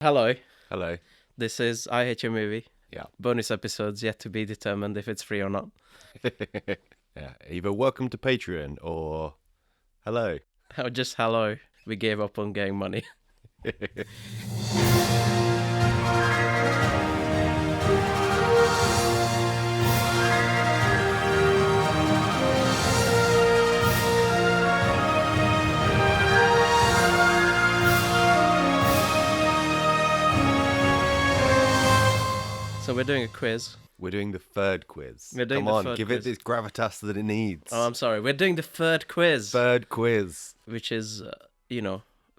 Hello, Hello. this is I Hate Your Movie. Yeah. Bonus episodes yet to be determined if it's free or not. Yeah. Either welcome to Patreon or hello. Or just hello, we gave up on getting money. So we're doing a quiz. We're doing the third quiz. We're doing Come the on, third give quiz. it this gravitas that it needs. Oh, I'm sorry. We're doing the third quiz, Third quiz. which is,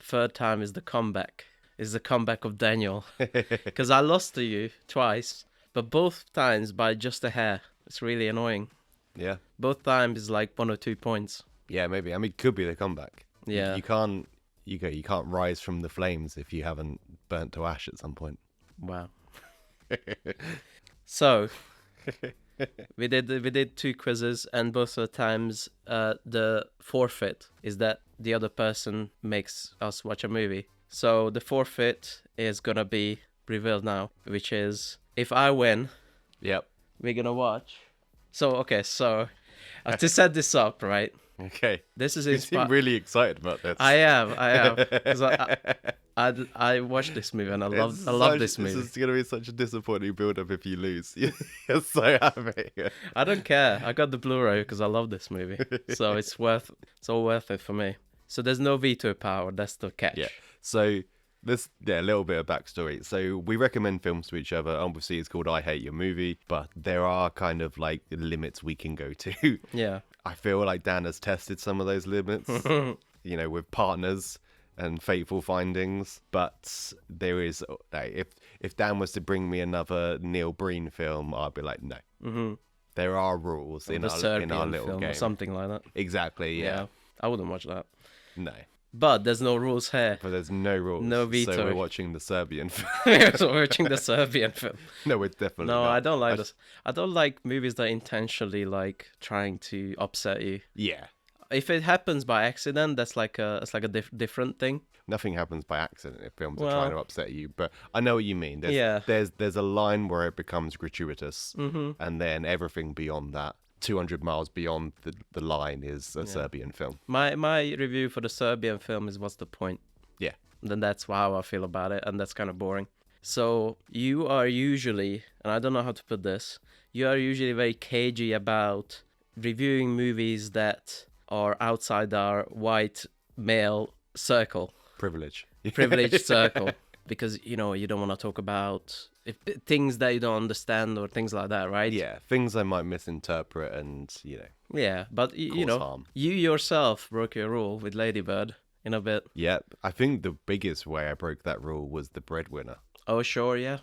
third time is the comeback. Is the comeback of Daniel. Because I lost to you twice, but both times by just a hair. It's really annoying. Yeah. Both times is like 1 or 2 points. Yeah, maybe. I mean, it could be the comeback. Yeah. You can't rise from the flames if you haven't burnt to ash at some point. Wow. So we did 2 quizzes, and both of the times the forfeit is that the other person makes us watch a movie. So the forfeit is gonna be revealed now, which is if I win, Yep. we're gonna watch. So to set this up, right? Okay. This is You seem really excited about this. I am, 'cause I watched this movie and I love this movie. This is going to be such a disappointing build-up if you lose. You're so happy. I don't care. I got the Blu-ray because I love this movie, so it's all worth it for me. So there's no veto power. That's the catch. Yeah. So a little bit of backstory. So we recommend films to each other. Obviously, it's called I Hate Your Movie, but there are kind of like limits we can go to. Yeah. I feel like Dan has tested some of those limits, with partners and fateful findings. But there is, if Dan was to bring me another Neil Breen film, I'd be like, no. Mm-hmm. There are rules in our little film game. or something like that. Exactly. Yeah. I wouldn't watch that. No. But there's no rules here. But there's no rules. No veto. So we're watching the Serbian film. So we're watching the Serbian film. No, we're definitely No, not. I don't like this. I don't like movies that intentionally like trying to upset you. Yeah. If it happens by accident, that's like a different thing. Nothing happens by accident if films are Well, trying to upset you, but I know what you mean. There's a line where it becomes gratuitous, and then everything beyond that, 200 miles beyond the line, is a Serbian film. My review for the Serbian film is what's the point? Yeah. Then that's how I feel about it, and that's kind of boring. So you are usually, and I don't know how to put this, you are usually very cagey about reviewing movies that are outside our white male circle. Privileged circle. Because, you don't want to talk about things that you don't understand or things like that, right? Yeah, things I might misinterpret and, Yeah, but, harm. you yourself broke your rule with Lady Bird in a bit. Yeah, I think the biggest way I broke that rule was The Breadwinner. Oh, sure, yeah.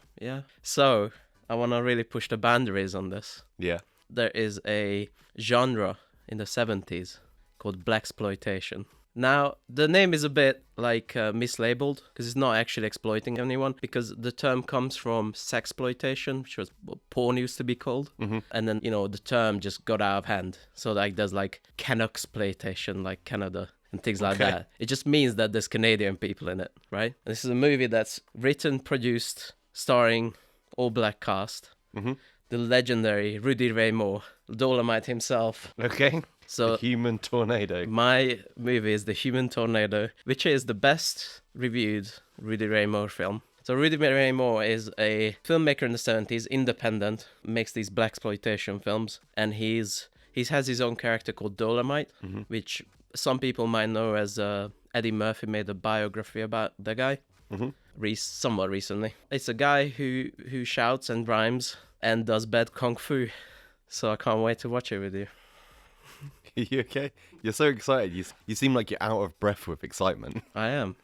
So, I want to really push the boundaries on this. Yeah. There is a genre in the 70s called blaxploitation. Now, the name is a bit like mislabeled because it's not actually exploiting anyone, because the term comes from sexploitation, which was what porn used to be called. Mm-hmm. And then, the term just got out of hand. So like there's like Canucksploitation, like Canada and things like that. It just means that there's Canadian people in it, right? And this is a movie that's written, produced, starring all black cast. Mm-hmm. The legendary Rudy Ray Moore, Dolomite himself. Okay. So, The Human Tornado. My movie is The Human Tornado, which is the best reviewed Rudy Ray Moore film. So Rudy Ray Moore is a filmmaker in the 70s, independent, makes these blaxploitation films, and he has his own character called Dolomite, which some people might know as Eddie Murphy made a biography about the guy somewhat recently. It's a guy who shouts and rhymes and does bad kung fu, so I can't wait to watch it with you. You okay? You're so excited. You seem like you're out of breath with excitement. I am.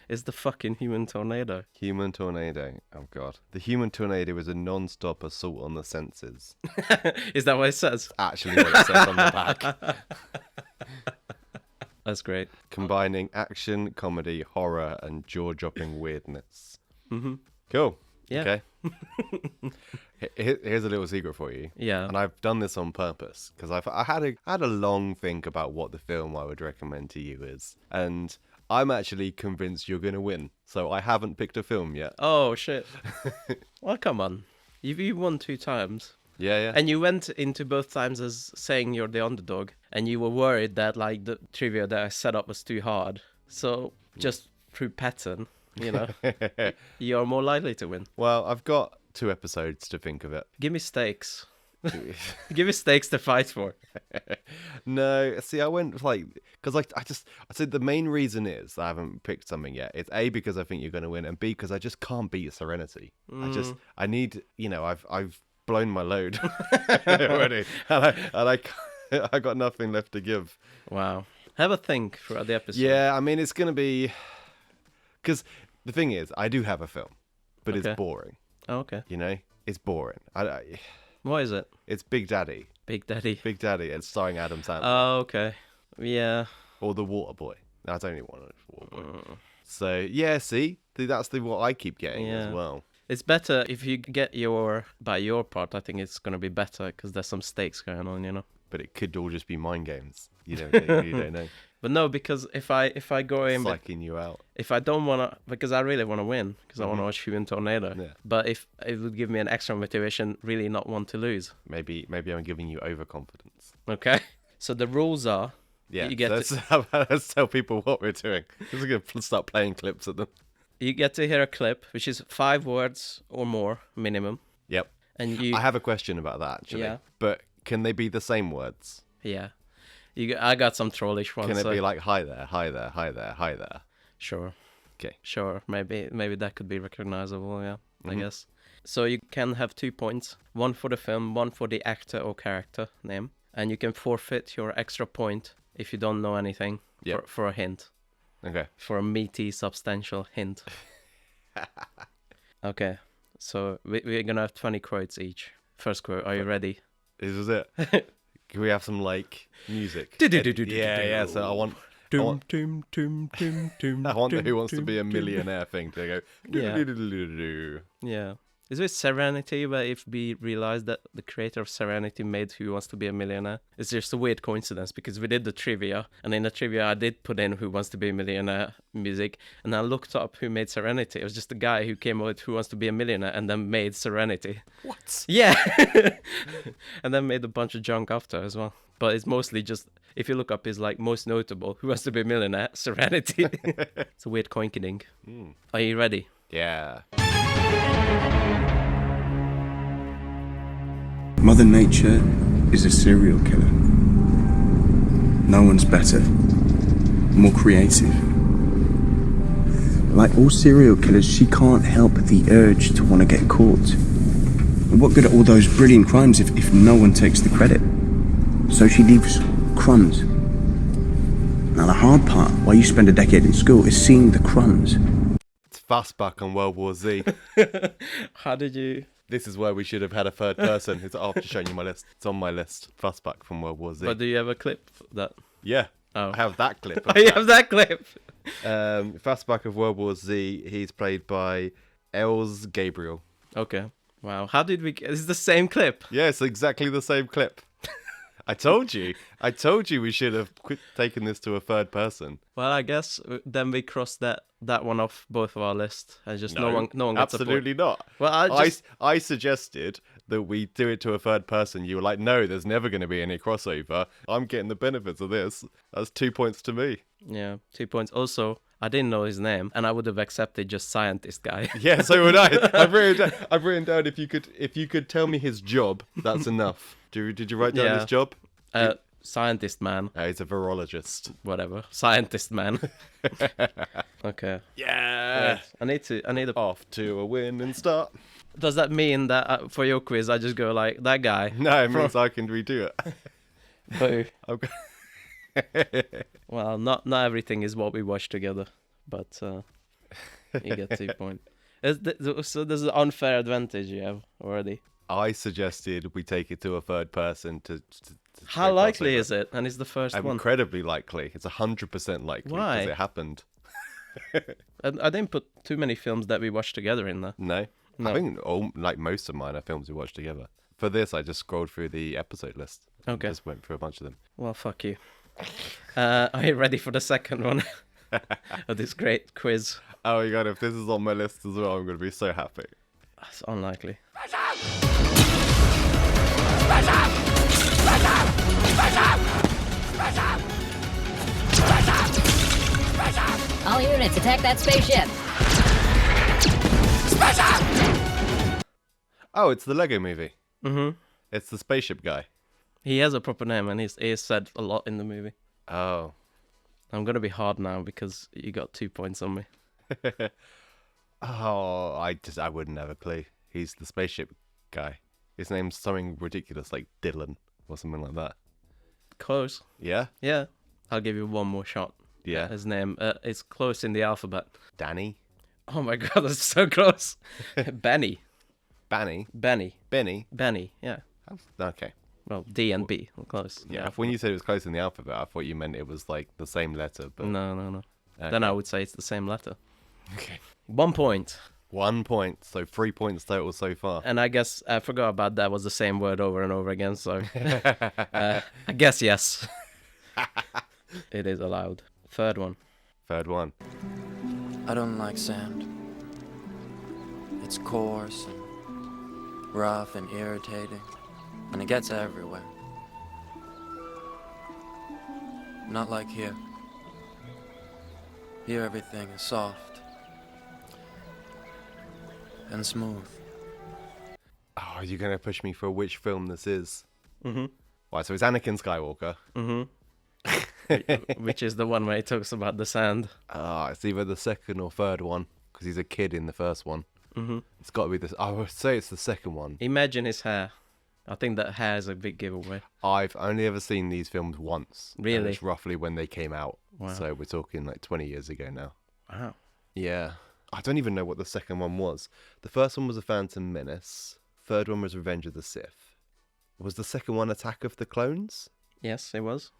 It's the fucking Human Tornado. Human Tornado. Oh, God. The Human Tornado is a non-stop assault on the senses. Is that what it says? Actually what it says on the back. That's great. Combining action, comedy, horror, and jaw-dropping weirdness. Mm-hmm. Cool. Yeah. Okay. Here's a little secret for you. Yeah. And I've done this on purpose because I had a long think about what the film I would recommend to you is, and I'm actually convinced you're going to win, so I haven't picked a film yet. Oh, shit. Well, come on. You won 2 times. Yeah. And you went into both times as saying you're the underdog. And you were worried that, like, the trivia that I set up was too hard. So, just through pattern, you know, you're more likely to win. Well, I've got 2 episodes to think of it. Give me stakes. Give me stakes to fight for. No, see, I went like because I said the main reason is I haven't picked something yet. It's A, because I think you're going to win, and B, because I just can't beat Serenity. I need, I've blown my load already, and I got nothing left to give. Wow. Have a think throughout the episode. Yeah, I mean it's going to be because the thing is I do have a film, but Okay. it's boring. Oh, okay. It's boring. What is it? It's Big Daddy. Big Daddy. Big Daddy. It's starring Adam Sandler. Oh, okay. Yeah. Or The Water Boy. That's only one of Water Boy. So, yeah, see? That's what I keep getting Yeah. as well. It's better if you get your part. I think it's going to be better because there's some stakes going on, you know. But it could all just be mind games. You don't know. But no, because if I go in, Psyching you out. if I don't want to, because I really want to win, because I want to watch Human Tornado. Yeah. But if it would give me an extra motivation, really not want to lose. Maybe I'm giving you overconfidence. Okay. So the rules are, Yeah, You get let's tell people what we're doing. We're going to start playing clips at them. you get to hear a clip, which is 5 words or more minimum, Yep. and you, I have a question about that, actually. Yeah. But can they be the same words? yeah, I got some trollish ones. Can it so- be like, hi there, hi there, hi there, hi there? Sure. Okay. Sure, maybe that could be recognizable, yeah, I Mhm. guess. So you can have 2 points, one for the film, one for the actor or character name, and you can forfeit your extra point if you don't know anything Yep. for a hint, Okay. for a meaty, substantial hint. Okay, so we're gonna have 20 quotes each. First quote, are you ready? This is it. Can we have some like music? Do-do-do-do-do-do-do. Yeah. So I want Doom, doom, doom, doom, doom, the doom, Who Wants to doom, Be a doom. Millionaire thing to go. Yeah. do-do-do-do-do-do. Yeah. Is it Serenity where if we realized that the creator of Serenity made Who Wants to Be a Millionaire? It's just a weird coincidence because we did the trivia, and in the trivia I did put in Who Wants to Be a Millionaire music, and I looked up who made Serenity. It was just the guy who came up with Who Wants to Be a Millionaire and then made Serenity. What? Yeah! And then made a bunch of junk after as well. But it's mostly just, if you look up his like most notable Who Wants to Be a Millionaire, Serenity. It's a weird coinkydink. Are you ready? Yeah. Mother Nature is a serial killer. No one's better, more creative. Like all serial killers, she can't help the urge to want to get caught. And what good are all those brilliant crimes if no one takes the credit? So she leaves crumbs. Now the hard part, while you spend a decade in school, is seeing the crumbs. It's Fastback on World War Z. How did you... This is where we should have had a third person. I've just shown you my list. It's on my list. Fastback from World War Z. But do you have a clip for that? Yeah. Oh. I have that clip. I have that clip. Fastback of World War Z. He's played by Els Gabriel. Okay. Wow. How did we get... It's the same clip. Yeah, it's exactly the same clip. I told you we should have taken this to a third person. Well, I guess then we crossed that one off both of our lists, and just no one gets a point. absolutely not. Well, I suggested that we do it to a third person. You were like, no, there's never going to be any crossover. I'm getting the benefits of this. That's 2 points to me. Yeah, 2 points. Also, I didn't know his name, and I would have accepted just scientist guy. Yeah, so would I. I've written down if you could tell me his job, that's enough. Did you write down Yeah. his job? Scientist man. He's a virologist. Whatever. Scientist man. Okay. Yeah. Wait, I need a... Off to a winning start. Does that mean that for your quiz, I just go like, that guy? No, it means I can redo it. Boo. Okay. Well, not everything is what we watch together, but you get 2 points. So there's an unfair advantage you have already. I suggested we take it to a third person to How likely is it? And it's the first one. Incredibly likely. It's 100% likely Why? because it happened. I didn't put too many films that we watched together in there. No? No. I think most of mine are films we watched together. For this, I just scrolled through the episode list. Okay. Just went through a bunch of them. Well, fuck you. Are you ready for the second one? of this great quiz. Oh my god, if this is on my list as well, I'm going to be so happy. That's unlikely. All units, attack that spaceship. Oh, it's the Lego movie. Mm-hmm. It's the spaceship guy. He has a proper name, and he is said a lot in the movie. Oh. I'm gonna be hard now because you got 2 points on me. Oh, I wouldn't have a clue. He's the spaceship guy. His name's something ridiculous like Dylan or something like that. Close. Yeah? Yeah. I'll give you one more shot. Yeah. His name is close in the alphabet. Danny? Oh my god, that's so close. Benny. Benny? Benny. Benny? Yeah. Okay. Well, D and B. Close. Yeah, when you said it was close in the alphabet, I thought you meant it was like the same letter. But No. Okay. Then I would say it's the same letter. Okay. 1 point. 1 point, so 3 points total so far. And I guess I forgot about that was the same word over and over again, so I guess yes. It is allowed. Third one. Third one. I don't like sand. It's coarse and rough and irritating, and it gets everywhere. Not like here. Here everything is soft and smooth. Oh, you're going to push me for which film this is? Mm-hmm. Right, so it's Anakin Skywalker. Mm-hmm. Which is the one where he talks about the sand. It's either the second or third one, because he's a kid in the first one. Mm-hmm. It's got to be this. I would say it's the second one. Imagine his hair. I think that hair is a big giveaway. I've only ever seen these films once. and Really? it's roughly when they came out. Wow. So we're talking like 20 years ago now. Wow. Yeah. I don't even know what the second one was. The first one was A Phantom Menace. Third one was Revenge of the Sith. Was the second one Attack of the Clones? Yes, it was.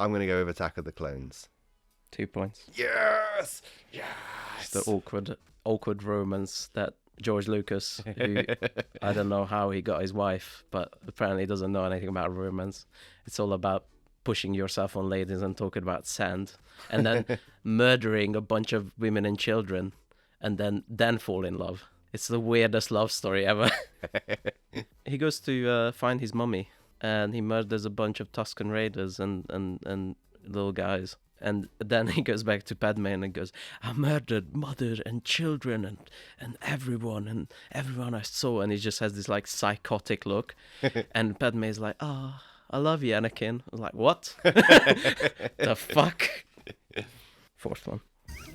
I'm going to go with Attack of the Clones. 2 points. Yes! Yes! It's the awkward romance that George Lucas, who I don't know how he got his wife, but apparently doesn't know anything about romance. It's all about pushing yourself on ladies and talking about sand, and then murdering a bunch of women and children, and then fall in love. It's the weirdest love story ever. He goes to find his mummy, and he murders a bunch of Tusken Raiders and little guys. And then he goes back to Padme and goes, I murdered mother and children and everyone I saw. And he just has this like psychotic look. And Padme is like, oh, I love you, Anakin. I was like, what? The fuck? Fourth one.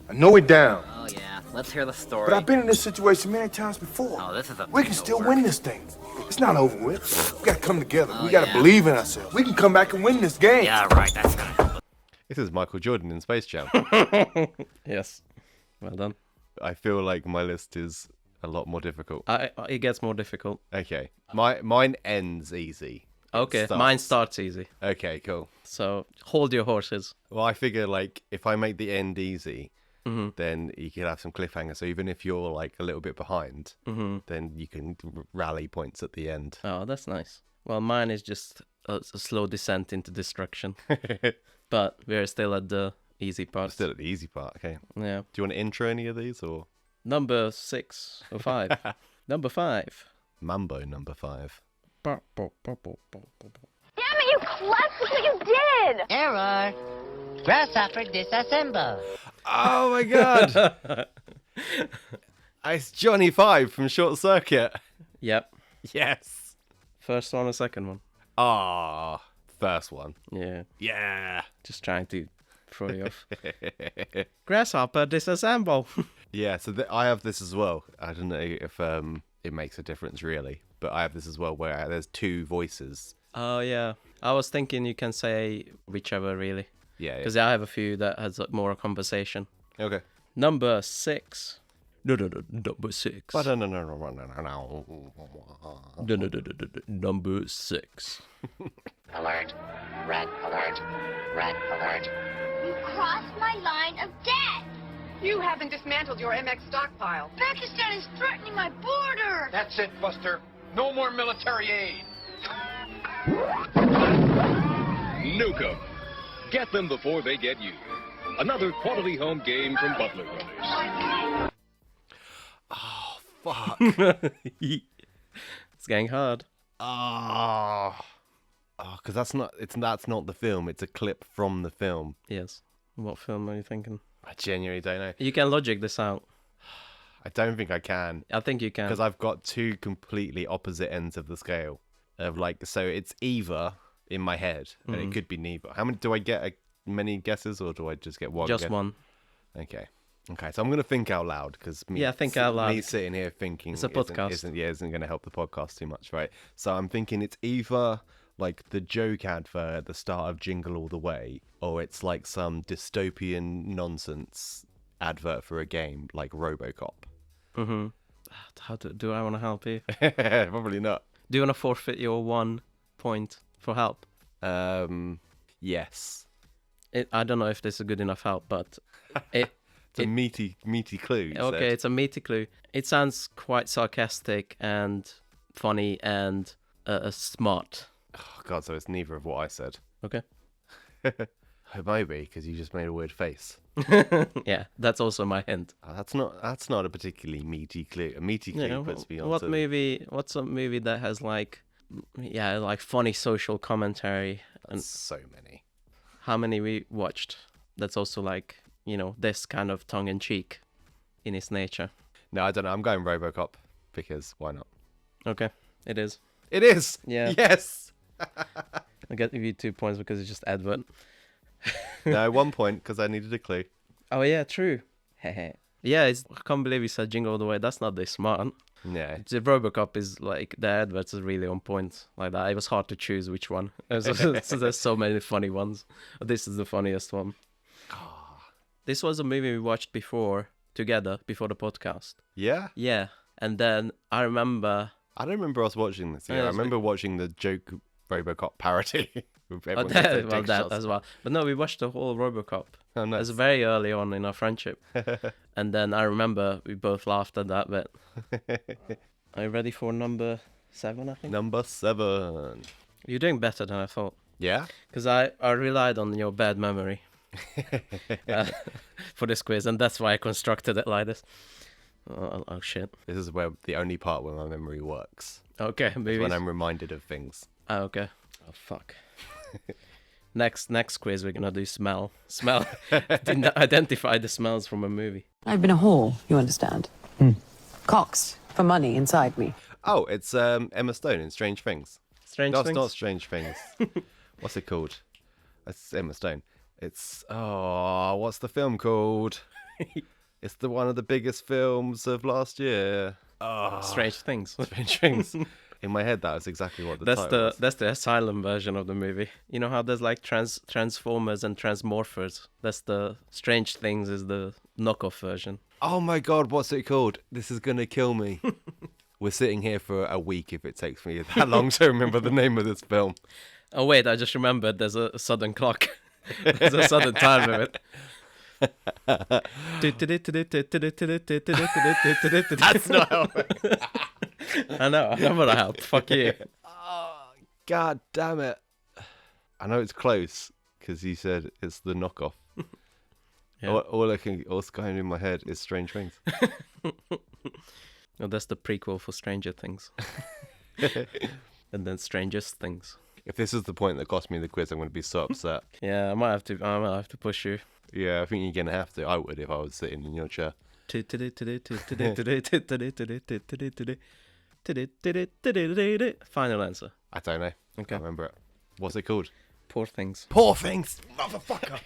I know we're down, Oh yeah, let's hear the story. but I've been in this situation many times before. Oh, this is a We big can still over. win this thing. It's not over with. We gotta come together. Oh, We gotta yeah. believe in ourselves. We can come back and win this game. Yeah, right. That's gonna happen. This is Michael Jordan in Space Jam. Yes. Well done. I feel like my list is a lot more difficult. It gets more difficult. Okay. Mine ends easy. It Okay, starts. mine starts easy. Okay, cool. So hold your horses. Well, I figure like if I make the end easy, Mm-hmm. then you could have some cliffhanger. So even if you're like a little bit behind, then you can rally points at the end. Oh, that's nice. Well, mine is just a slow descent into destruction. But we're still at the easy part. Still at the easy part. Okay. Yeah. Do you want to intro any of these or Number 6 or 5. Number 5. Mambo number 5? Damn it, you klutz! Look what you did! Error. Grasshopper disassemble. Oh my god! It's Johnny 5 from Short Circuit. Yep. Yes. First one or second one? Ah, first one. Yeah. Yeah. Just trying to throw you off. Grasshopper disassemble. Yeah, so I have this as well. I don't know if it makes a difference really, but I have this as well where there's two voices. Oh, yeah. I was thinking you can say whichever, really. Yeah. Because I have a few that has more conversation. Okay. Number 6. Number 6. Number 6. Alert. Red alert. Red alert. You crossed my line of death! You haven't dismantled your MX stockpile. Pakistan is threatening my border! That's it, Buster. No more military aid. Nuke 'em. Get them before they get you. Another quality home game from Butler Brothers. Oh, fuck. It's getting hard. Oh, because that's not the film. It's a clip from the film. Yes. What film are you thinking? I genuinely don't know. You can logic this out. I don't think I can. I think you can. Because I've got two completely opposite ends of the scale. So it's either in my head, and it could be neither. How many do I get? Many guesses, or do I just get one? Just guess? one. Okay. So I'm gonna think out loud because think out loud. Me sitting here thinking It's a podcast. isn't gonna help the podcast too much, right? So I'm thinking it's either like the joke advert at the start of Jingle All the Way, or it's like some dystopian nonsense advert for a game like RoboCop. Mm-hmm. How do I want to help you? Probably not. Do you want to forfeit your 1 point for help? Yes. I don't know if this is good enough help, but it's a meaty clue. Okay, it's a meaty clue. It sounds quite sarcastic and funny and smart. Oh God, so it's neither of what I said. Okay. It might be because you just made a weird face. Yeah, that's also my hint. That's not a particularly meaty clue. A meaty clue puts me on. What's a movie that has like funny social commentary? And so many. How many we watched? That's also like, this kind of tongue in cheek in its nature. No, I don't know. I'm going RoboCop because why not? Okay, it is. It is. Yeah. Yes. I get you 2 points because it's just advert. No, 1 point because I needed a clue. Oh yeah, true. Yeah, I can't believe you said Jingle All the Way. That's not this smart. Yeah. The RoboCop is like, the adverts are really on point like that. It was hard to choose which one. There's so many funny ones. This is the funniest one. This was a movie we watched together before the podcast. Yeah? Yeah. And then I remember... I don't remember us watching this. Yeah, I remember watching the joke RoboCop parody. That as well. But no, we watched the whole RoboCop. Oh, nice. It was very early on in our friendship. And then I remember we both laughed at that bit. Are you ready for number 7, I think? Number 7. You're doing better than I thought. Yeah? Because I relied on your bad memory for this quiz, and that's why I constructed it like this. Oh shit. This is the only part where my memory works. Okay, maybe. When I'm reminded of things. Oh, okay. Oh, fuck. Next quiz, we're gonna do smell. Identify the smells from a movie. I've been a whore, you understand. Coxed for money inside me. Oh, it's Emma Stone in Strange Things. Things? It's not Strange Things. What's it called? It's Emma Stone. It's what's the film called? It's one of the biggest films of last year. Strange Things. Strange Things. In my head, that was exactly what the title was. That's the asylum version of the movie. You know how there's like Transformers and Transmorphers? That's the Strange Things is the knockoff version. Oh my God, what's it called? This is gonna kill me. We're sitting here for a week if it takes me that long to remember the name of this film. Oh wait, I just remembered there's a sudden clock. There's a sudden time limit. That's not how I know what I helped. Fuck you. Oh, God damn it. I know it's close because you said it's the knockoff. Yeah. All's going in my head is Strange Things. Well, that's the prequel for Stranger Things. And then Strangest Things. If this is the point that cost me the quiz, I'm going to be so upset. Yeah, I might have to push you. Yeah, I think you're going to have to. I would if I was sitting in your chair. Final answer. I don't know. Okay. I can't remember it. What's it called? Poor Things. Poor Things! Motherfucker!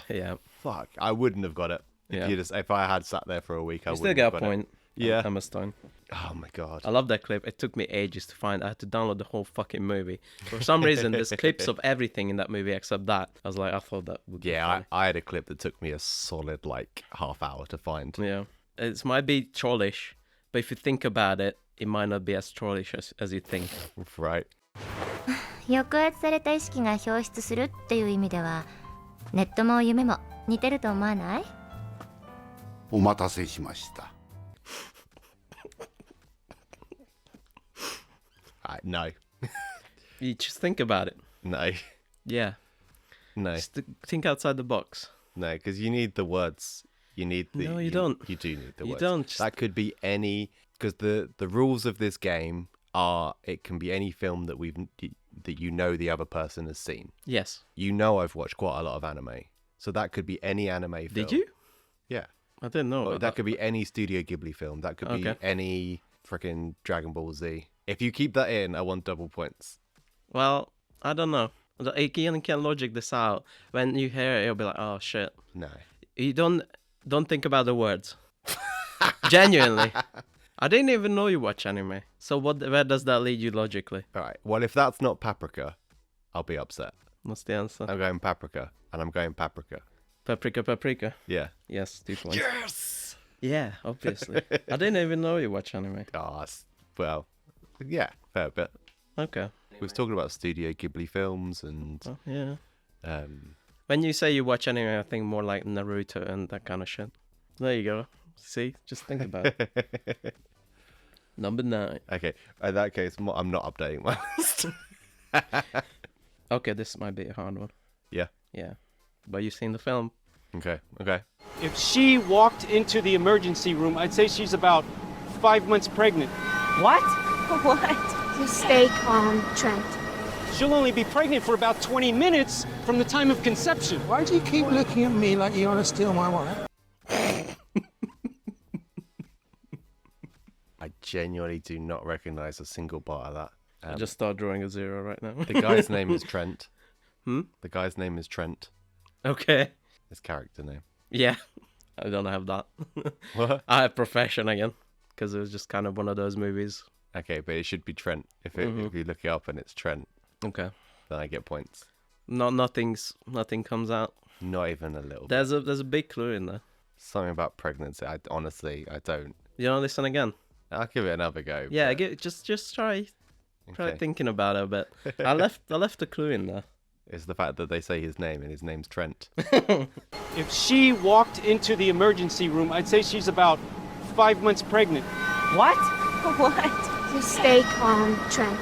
Yeah. Fuck. I wouldn't have got it. If I had sat there for a week, I wouldn't have got it. Still got a point. Yeah. Emma Stone. Oh my God. I love that clip. It took me ages to find. I had to download the whole fucking movie. For some reason, there's clips of everything in that movie except that. I was like, I thought that would be funny. I had a clip that took me a solid half hour to find. Yeah. It might be trollish, but if you think about it, it might not be as trollish as you think. Right. 抑圧された意識が表出するっていう意味では、ネットも夢も似てると思わない？お待たせしました。No. You just think about it. No. Yeah. No. Just think outside the box. No, because you need the words. You need the. No, you don't. You do need the You words. don't. Just- That could be any. Because the rules of this game are it can be any film that that you know the other person has seen. Yes. You know I've watched quite a lot of anime, so that could be any anime film. Did you? Yeah. I didn't know. Or about that could be any Studio Ghibli film. That could be Okay. any freaking Dragon Ball Z. If you keep that in, I want double points. Well, I don't know. You can logic this out. When you hear it, you'll be like, oh shit. No. You don't think about the words. Genuinely. I didn't even know you watch anime. So where does that lead you logically? All right. Well, if that's not Paprika, I'll be upset. What's the answer? I'm going Paprika, and I'm going Paprika. Paprika. Yeah. Yes, 2 points. Yes. Yeah, obviously. I didn't even know you watch anime. Oh, well, yeah, fair bit. Okay. We was talking about Studio Ghibli films and Oh, yeah. um. When you say you watch anime, I think more like Naruto and that kind of shit. There you go. See? Just think about it. Number 9. Okay, in that case, I'm not updating my list. Okay, this might be a hard one. Yeah. Yeah. But you've seen the film. Okay. If she walked into the emergency room, I'd say she's about 5 months pregnant. What? What? Just stay calm, Trent. She'll only be pregnant for about 20 minutes from the time of conception. Why do you keep looking at me like you want to steal my wallet? I genuinely do not recognize a single part of that. I just start drawing a 0 right now. The guy's name is Trent. Hmm? The guy's name is Trent. Okay. His character name. Yeah. I don't have that. What? I have Profession again. Because it was just kind of one of those movies. Okay, but it should be Trent. If you look it up and it's Trent, Okay. then I get points. Nothing comes out. Not even a little. There's a bit. Big clue in there. Something about pregnancy. Honestly, I don't. You don't listen again? I'll give it another go. Yeah, but- just try Okay. thinking about it a bit. I left a clue in there. It's the fact that they say his name and his name's Trent. If she walked into the emergency room, I'd say she's about 5 months pregnant. What? What? Just stay calm, Trent.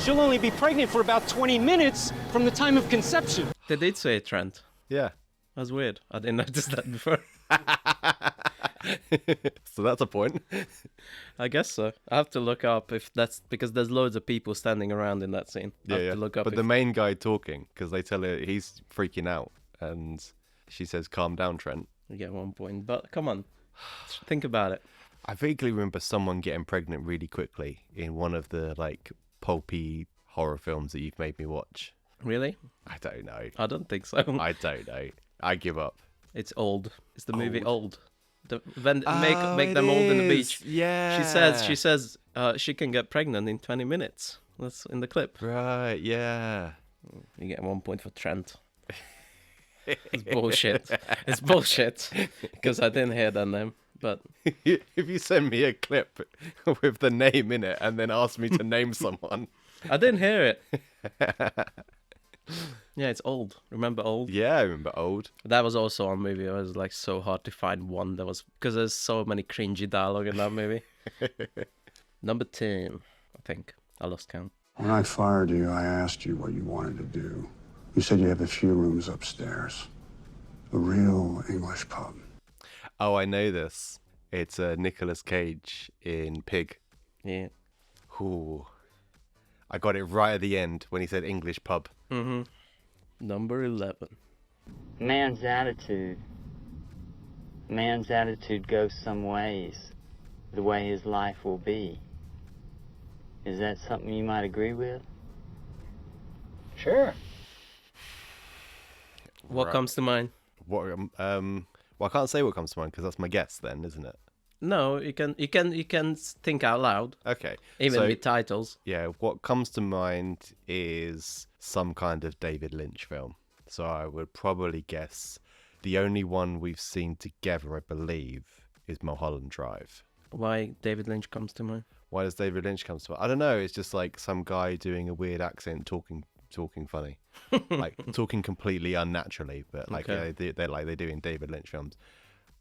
She'll only be pregnant for about 20 minutes from the time of conception. They did say Trent. Yeah. That's weird. I didn't notice that before. So that's a point. I guess so. I have to look up if that's because there's loads of people standing around in that scene. I have to look up. But the main guy talking, because they tell her he's freaking out, and she says, "Calm down, Trent." You get 1 point, but come on, think about it. I vaguely remember someone getting pregnant really quickly in one of the like pulpy horror films that you've made me watch. Really? I don't know. I don't think so. I don't know. I give up. It's Old. It's the movie Old. Old. Make them old in the beach. Yeah. She says she can get pregnant in 20 minutes. That's in the clip. Right. Yeah. You get 1 point for Trent. It's bullshit. It's bullshit because I didn't hear that name. But if you send me a clip with the name in it and then ask me to name someone, I didn't hear it. Yeah, it's Old. Remember Old? Yeah, I remember Old. That was also a movie. It was like so hard to find one that was because there's so many cringy dialogue in that movie. Number 10, I think. I lost count. When I fired you, I asked you what you wanted to do. You said you have a few rooms upstairs. A real English pub. Oh, I know this. It's Nicolas Cage in Pig. Yeah. Ooh. I got it right at the end when he said English pub. Mm-hmm. Number 11. Man's attitude goes some ways, the way his life will be. Is that something you might agree with? Sure. What comes to mind? What? Well, I can't say what comes to mind because that's my guess, then, isn't it? No, you can think out loud. Okay. Even so, with titles. Yeah, what comes to mind is some kind of David Lynch film. So I would probably guess the only one we've seen together, I believe, is Mulholland Drive. Why David Lynch comes to mind? Why does David Lynch come to mind? I don't know. It's just like some guy doing a weird accent, talking funny, like talking completely unnaturally, but like Okay. they do in David Lynch films.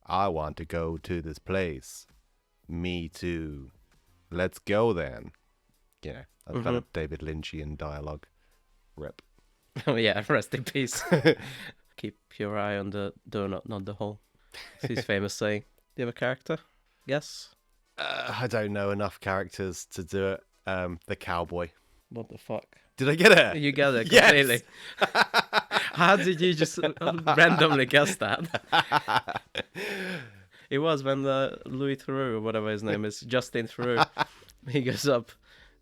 I want to go to this place. Me too. Let's go then. You know, that's kind of David Lynchian dialogue. Rip. Oh yeah, rest in peace. Keep your eye on the donut, not the hole. It's his famous saying. Do you have a character? Yes? I don't know enough characters to do it. The cowboy. What the fuck? Did I get it? You got it Yes! completely. How did you just randomly guess that? It was when Louis Theroux, or whatever his name is, Justin Theroux, he goes up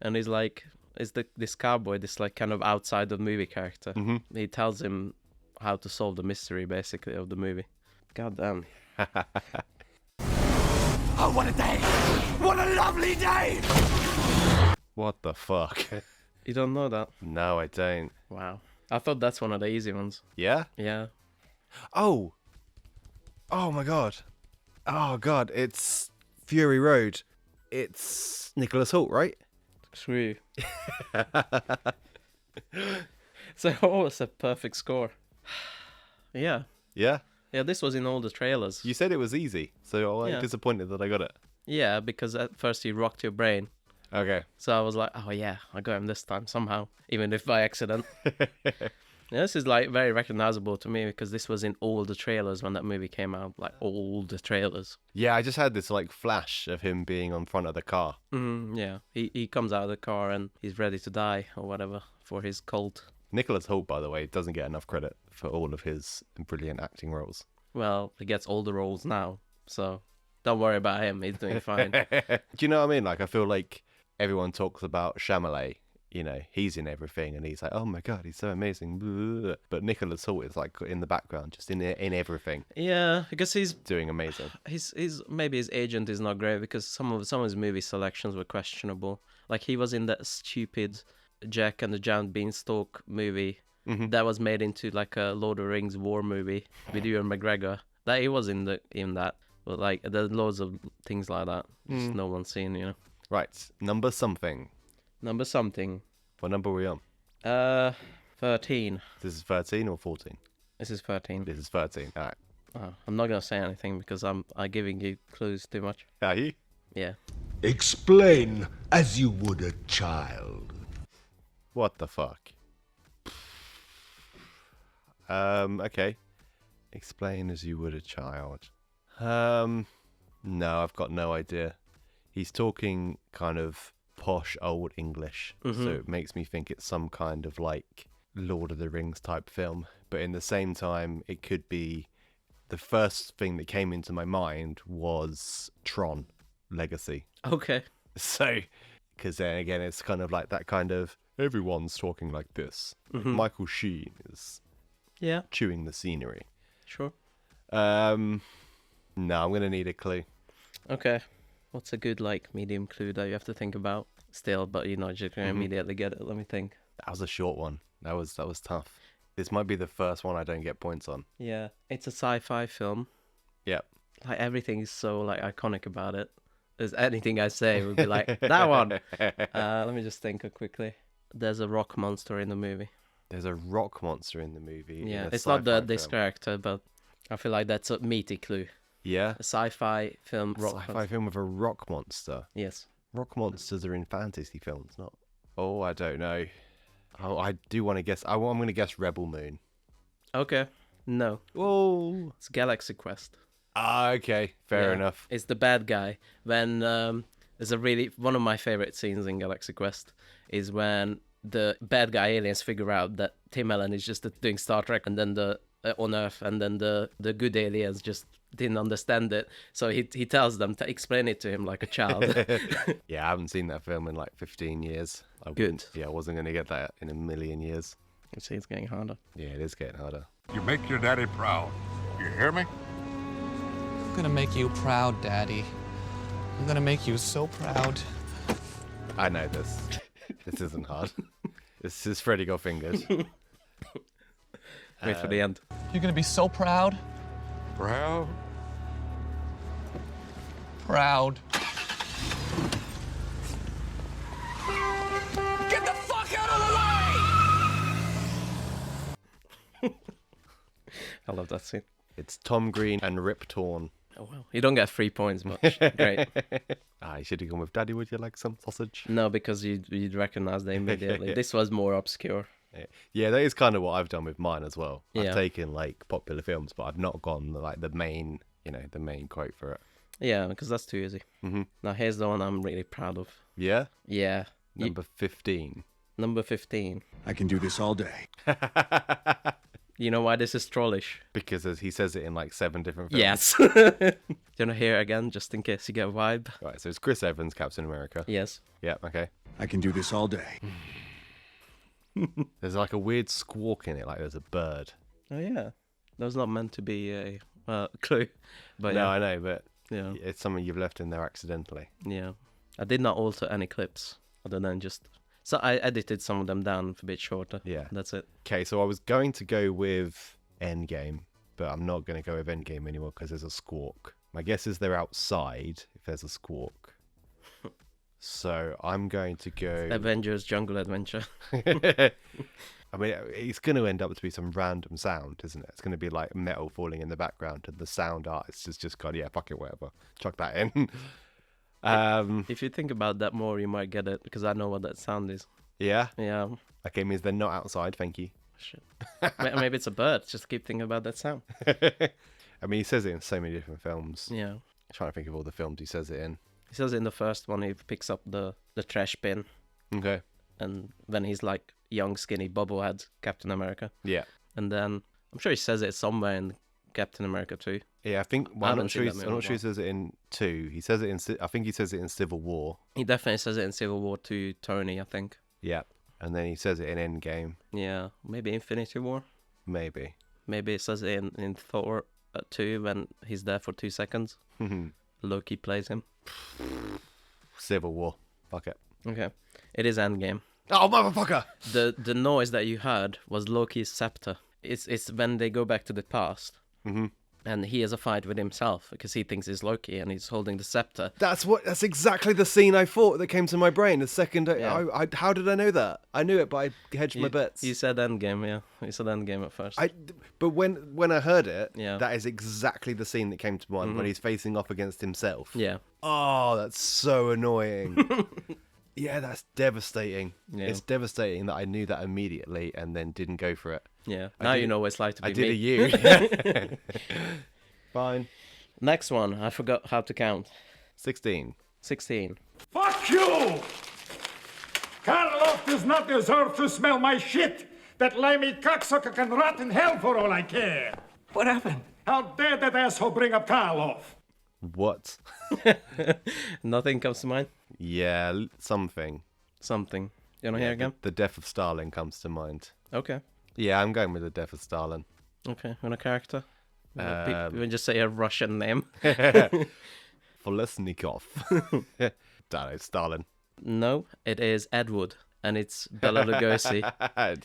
and he's like, this cowboy, this like kind of outside the movie character. Mm-hmm. He tells him how to solve the mystery, basically, of the movie. God damn. Oh, what a day! What a lovely day! What the fuck? You don't know that? No, I don't. Wow. I thought that's one of the easy ones. Yeah? Yeah. Oh! Oh my god. Oh god, it's Fury Road. It's Nicholas Hoult, right? Screw you. So what was a perfect score? Yeah. Yeah? Yeah, this was in all the trailers. You said it was easy, so I'm Yeah. disappointed that I got it. Yeah, because at first you rocked your brain. Okay. So I was like, oh yeah, I got him this time somehow, even if by accident. Yeah, this is like very recognizable to me because this was in all the trailers when that movie came out, like all the trailers. Yeah, I just had this like flash of him being on front of the car. Yeah, he comes out of the car and he's ready to die or whatever for his cult. Nicholas Hoult, by the way, doesn't get enough credit for all of his brilliant acting roles. Well, he gets all the roles now, so don't worry about him. He's doing fine. Do you know what I mean? Like, I feel like everyone talks about Chalamet. You know, he's in everything, and he's like, oh my god, he's so amazing. But Nicholas Hoult is like in the background, just in everything. Yeah, because he's doing amazing. His maybe his agent is not great because some of his movie selections were questionable. Like he was in that stupid Jack and the Giant Beanstalk movie that was made into like a Lord of the Rings war movie with Ewan McGregor. That he was in that, but like there's loads of things like that. Just no one's seen, you know. Right, number something. Number something. What number are we on? 13. This is 13 or 14? This is 13. This is 13. All right. Oh, I'm not gonna say anything because I'm giving you clues too much. Are you? Yeah. Explain as you would a child. What the fuck? Okay. Explain as you would a child. No, I've got no idea. He's talking kind of posh old English, so it makes me think it's some kind of like Lord of the Rings type film. But in the same time, it could be the first thing that came into my mind was Tron Legacy. Okay. So, because then again, it's kind of like that kind of everyone's talking like this. Like Michael Sheen is chewing the scenery. Sure. No, I'm gonna need a clue. Okay. What's a good like medium clue that you have to think about still, but you're not just gonna immediately get it? Let me think. That was a short one. That was tough. This might be the first one I don't get points on. Yeah, it's a sci-fi film. Yep. Like everything is so like iconic about it. There's anything I say would be like that one. Let me just think quickly. There's a rock monster in the movie. There's a rock monster in the movie. Yeah, it's not this character, but I feel like that's a meaty clue. Yeah. A sci-fi film. Sci-fi film with a rock monster. Yes. Rock monsters are in fantasy films, not. Oh, I don't know. Oh, I do want to guess. I'm going to guess Rebel Moon. Okay. No. Whoa. It's Galaxy Quest. Ah, okay. Fair enough. It's the bad guy. When there's one of my favorite scenes in Galaxy Quest is when the bad guy aliens figure out that Tim Allen is just doing Star Trek and then on Earth, and then the good aliens just didn't understand it, so he tells them to explain it to him like a child. Yeah, I haven't seen that film in like 15 years. Good. Yeah, I wasn't going to get that in a million years. You see, it's getting harder. Yeah, it is getting harder. You make your daddy proud. You hear me? I'm gonna make you proud, Daddy. I'm gonna make you so proud. I know this. This isn't hard. This is Freddy Got Fingered. Wait for the end. You're gonna be so proud. Proud? Proud. Get the fuck out of the way! I love that scene. It's Tom Green and Rip Torn. Oh well, you don't get 3 points, but great. You should have gone with Daddy. Would you like some sausage? No, because you'd recognize that immediately. This was more obscure. Yeah, that is kind of what I've done with mine as well. Yeah. I've taken like popular films, but I've not gone like the main, the main quote for it. Yeah, because that's too easy. Mm-hmm. Now here's the one I'm really proud of. Yeah? Yeah. Number 15. Number 15. I can do this all day. You know why this is trollish? Because he says it in like 7 different films. Yes. Do you want to hear it again, just in case you get a vibe? Right, so it's Chris Evans, Captain America. Yes. Yeah, okay. I can do this all day. There's like a weird squawk in it, like there's a bird. Oh, yeah. That was not meant to be a clue. But No, yeah. I know, but Yeah. it's something you've left in there accidentally. Yeah. I did not alter any clips other than just... So I edited some of them down a bit shorter. Yeah. That's it. Okay, so I was going to go with Endgame, but I'm not going to go with Endgame anymore because there's a squawk. My guess is they're outside if there's a squawk. So I'm going to go... Avengers Jungle Adventure. I mean, it's going to end up to be some random sound, isn't it? It's going to be like metal falling in the background, and the sound artist has just gone, yeah, fuck it, whatever. Chuck that in. If you think about that more, you might get it, because I know what that sound is. Yeah? Yeah. Okay, means they're not outside, thank you. Shit. Maybe it's a bird. Just keep thinking about that sound. I mean, he says it in so many different films. Yeah. I'm trying to think of all the films he says it in. He says in the first one, he picks up the trash bin. Okay. And then he's like young, skinny, bobblehead Captain America. Yeah. And then I'm sure he says it somewhere in Captain America 2. Yeah, I think. Well, I I'm haven't not sure. seen that I'm not movie sure he says it in 2. He says it in. I think he says it in Civil War. He definitely says it in Civil War to Tony, I think. Yeah, and then he says it in Endgame. Yeah, maybe Infinity War. Maybe. Maybe it says it in Thor 2 when he's there for 2 seconds. Loki plays him. Civil War. Fuck it. Okay, it is Endgame. Oh, motherfucker! The noise that you heard was Loki's scepter. It's when they go back to the past. Mm-hmm. And he has a fight with himself because he thinks he's Loki and he's holding the scepter. That's exactly the scene I thought that came to my brain the second. Yeah. How did I know that? I knew it, but I hedged my bets. You said Endgame, yeah. You said Endgame at first. But when I heard it, Yeah. that is exactly the scene that came to mind when he's facing off against himself. Yeah. Oh, that's so annoying. Yeah, that's devastating. Yeah. It's devastating that I knew that immediately and then didn't go for it. Yeah. Now you know what it's like to be I did me. a you. Fine. Next one. I forgot how to count. 16. 16. Fuck you! Karloff does not deserve to smell my shit! That limey cocksucker can rot in hell for all I care! What happened? How dare that asshole bring up Karloff? What? Nothing comes to mind? Yeah, something. Something. You want to hear again? The death of Stalin comes to mind. Okay. Yeah, I'm going with the death of Stalin. Okay. On a character? You want just say a Russian name? Volesnikov. Don't know, Stalin. No, it is Ed Wood. And it's Bela Lugosi.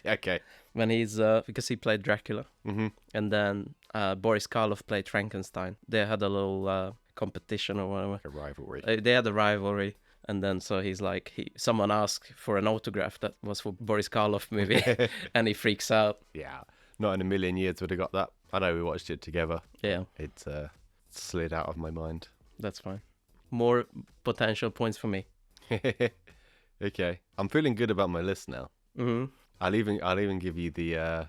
Okay. When he's, because he played Dracula. Mm-hmm. And then Boris Karloff played Frankenstein. They had a little competition or whatever. A rivalry. They had a rivalry. And then so he's like, someone asked for an autograph that was for Boris Karloff movie. And he freaks out. Yeah. Not in a million years would have got that. I know we watched it together. Yeah. It slid out of my mind. That's fine. More potential points for me. Okay. I'm feeling good about my list now. Mm-hmm. I'll even give you the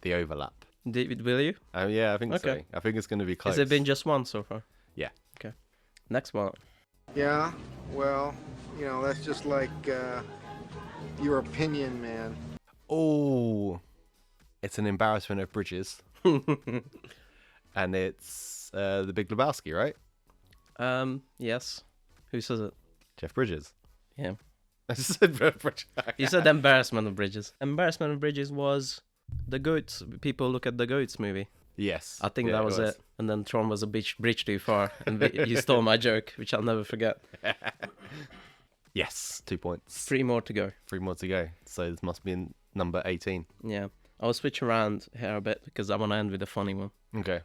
overlap. Will you? Yeah, I think so. Okay. I think it's going to be close. Has it been just one so far? Yeah. Okay. Next one. Yeah, well, that's just like your opinion, man. Oh, it's an embarrassment of bridges. And it's The Big Lebowski, right? Yes. Who says it? Jeff Bridges. Yeah. I just said Bridges. You said Embarrassment of Bridges. Embarrassment of Bridges was the Goats. People Look at the Goats movie. Yes. I think that was it. And then Tron was a bridge too far. And you stole my joke, which I'll never forget. Yes, 2 points. 3 more to go. 3 more to go. So this must be in number 18. Yeah. I'll switch around here a bit because I want to end with a funny one. Okay.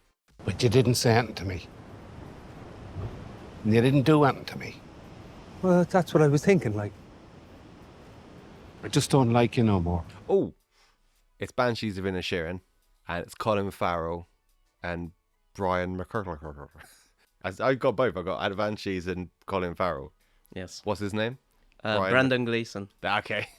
But you didn't say anything to me. And you didn't do anything to me. Well, that's what I was thinking, like. I just don't like you no more. Oh, it's Banshees of Inisherin, and it's Colin Farrell and Brian McCullough. I've got both. I've got Banshees and Colin Farrell. Yes. What's his name? Brandon Gleeson. Okay.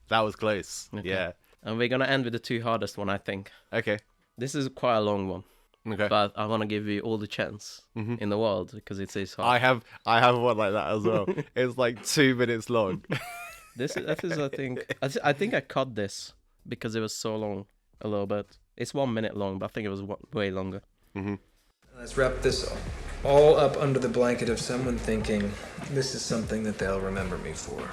That was close. Okay. Yeah. And we're gonna end with the two hardest one, I think. Okay. This is quite a long one. Okay. But I want to give you all the chance in the world because it is hard. I have one like that as well. It's like 2 minutes long. That is I think I cut this because it was so long a little bit. It's 1 minute long, but I think it was way longer. Let's wrap this all up under the blanket of someone thinking this is something that they'll remember me for.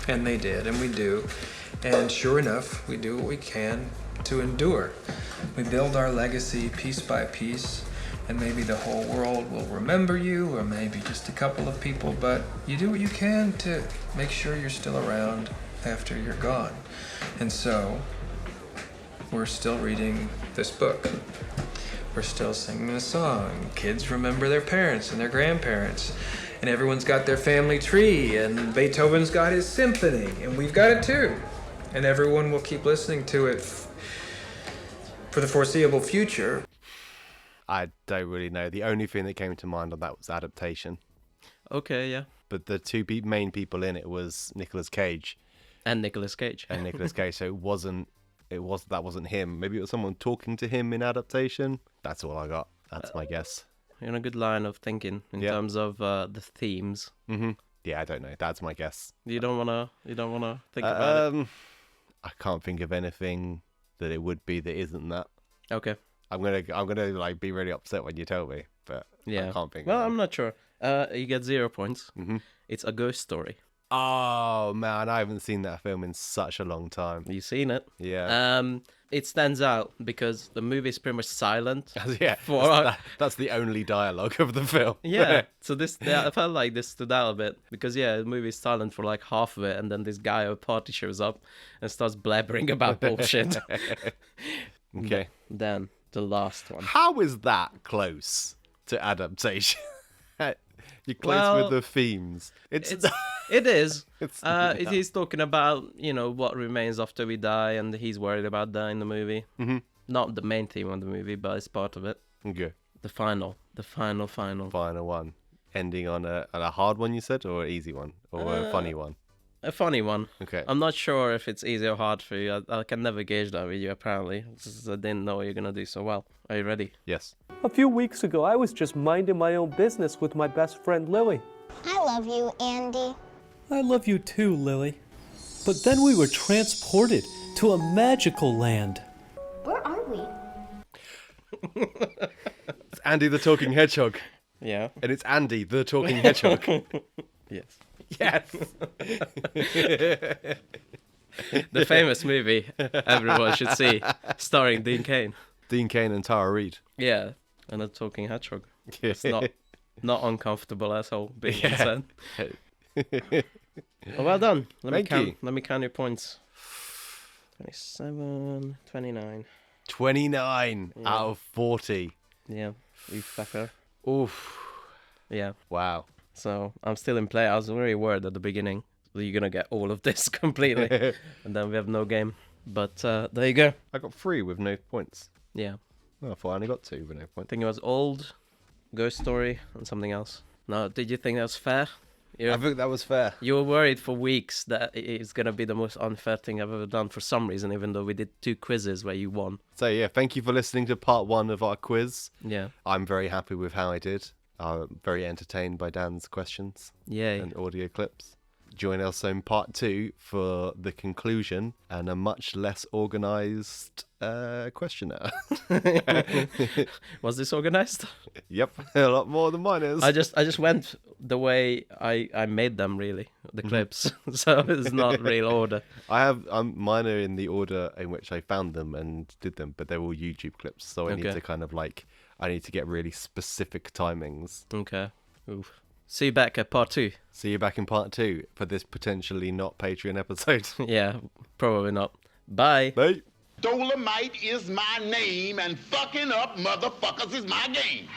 And they did, and we do. And sure enough, we do what we can to endure. We build our legacy piece by piece, and maybe the whole world will remember you, or maybe just a couple of people, but you do what you can to make sure you're still around after you're gone. And so, we're still reading this book. We're still singing a song. Kids remember their parents and their grandparents. And everyone's got their family tree, and Beethoven's got his symphony, and we've got it too. And everyone will keep listening to it for the foreseeable future. I don't really know. The only thing that came to mind on that was adaptation. Okay, yeah. But the two main people in it was Nicolas Cage. And Nicolas Cage. So that wasn't him. Maybe it was someone talking to him in adaptation. That's all I got. That's my guess. You're in a good line of thinking in terms of the themes. Yeah, I don't know. That's my guess. You don't wanna think about it. I can't think of anything that it would be that isn't that. Okay. I'm gonna like be really upset when you tell me, but Yeah. I can't think. Well, I'm not sure. You get 0 points. It's A Ghost Story. Oh man, I haven't seen that film in such a long time. You've seen it? Yeah. It stands out because the movie is pretty much silent. Yeah. That's the only dialogue of the film. Yeah. So I felt like this stood out a bit because the movie is silent for like half of it, and then this guy at a party shows up and starts blabbering about bullshit. Okay. Then the last one. How is that close to adaptation? You're close with the themes. It is. He's talking about, what remains after we die, and he's worried about that in the movie. Not the main theme of the movie, but it's part of it. Okay. The final one. Ending on a hard one, you said, or an easy one, or a funny one? A funny one. Okay. I'm not sure if it's easy or hard for you. I can never gauge that with you, apparently. I didn't know you're going to do so well. Are you ready? Yes. A few weeks ago, I was just minding my own business with my best friend, Lily. I love you, Andy. I love you too, Lily. But then we were transported to a magical land. Where are we? It's Andy the Talking Hedgehog. Yeah. And it's Andy the Talking Hedgehog. Yes. Yes. The famous movie everyone should see, starring Dean Cain. Dean Cain and Tara Reid. Yeah, and a talking hedgehog. It's not uncomfortable at all being said. Well done. Let me count your points. 27, 29. 29 out of 40. Yeah, you fucker. Oof. Yeah. Wow. So I'm still in play. I was very worried at the beginning that you're gonna get all of this completely, and then we have no game. But there you go. I got 3 with no points. Yeah. Oh, I thought I only got 2 with no points. I think it was Old, Ghost Story, and something else. No, did you think that was fair? I think that was fair. You were worried for weeks that it's gonna be the most unfair thing I've ever done for some reason, even though we did 2 quizzes where you won. So yeah, thank you for listening to part 1 of our quiz. Yeah. I'm very happy with how I did. I'm very entertained by Dan's questions. Yay. And audio clips. Join us in part 2 for the conclusion and a much less organised questionnaire. Was this organised? Yep, a lot more than mine is. I just went the way I made them, really, the clips. So it's not real order. Mine are in the order in which I found them and did them, but they're all YouTube clips. So I need to kind of I need to get really specific timings. Okay. Oof. See you back at part 2. See you back in part 2 for this potentially not Patreon episode. Yeah, probably not. Bye. Bye. Dolomite is my name, and fucking up motherfuckers is my game.